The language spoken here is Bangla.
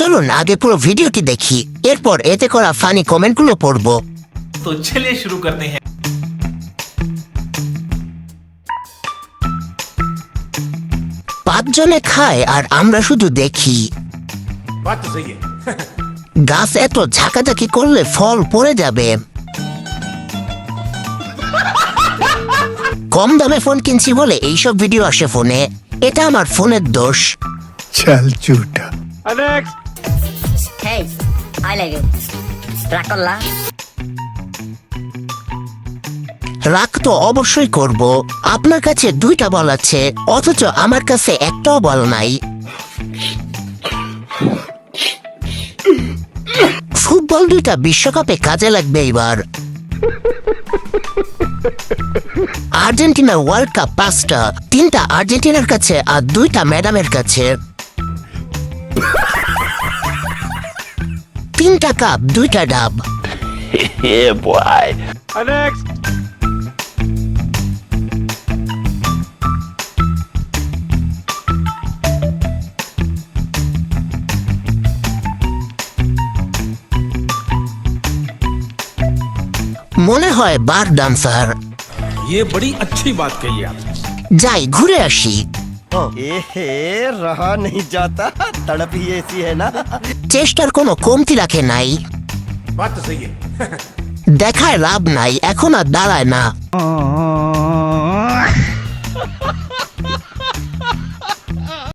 চলুন আগে পুরো ভিডিওটি দেখি, এরপর এতে করা ফানি কমেন্টগুলো পড়বো। तो चलिए शुरू करते हैं। পাঁচজনে খায় আর আমরা শুধু দেখি। बात तो सही है। গাছ এত ঝাঁকাঝাঁকি করলে ফল পড়ে যাবে। কম দামে ফোন কিনছি বলে এইসব ভিডিও আসে ফোনে, এটা আমার ফোনের দোষ। चल झूठा। Hey, I like you. রাকল্লা রাগ তো অবশ্যই করব। আপনার কাছে দুইটা বল আছে, অথচ আমার কাছে একটাও বল নাই। ফুটবল দুইটা বিশ্বকাপে কাজে লাগবে এবার। আর্জেন্টিনার ওয়ার্ল্ড কাপ 5টা, 3টা আর্জেন্টিনার কাছে আর 2টা ম্যাডামের কাছে। 3টা কাপ 2টা ডাব। মনে হয় বার ডান্সার। ये बड़ी अच्छी बात कही आप। যাই ঘুরে আসি। एहे रहा नहीं जाता, तड़प ही ऐसी है ना। চেষ্টার কোনো কমতি রাখে নাই। बात तो सही है। দেখায় লাভ নাই, এখন আর দাঁড়ায় না।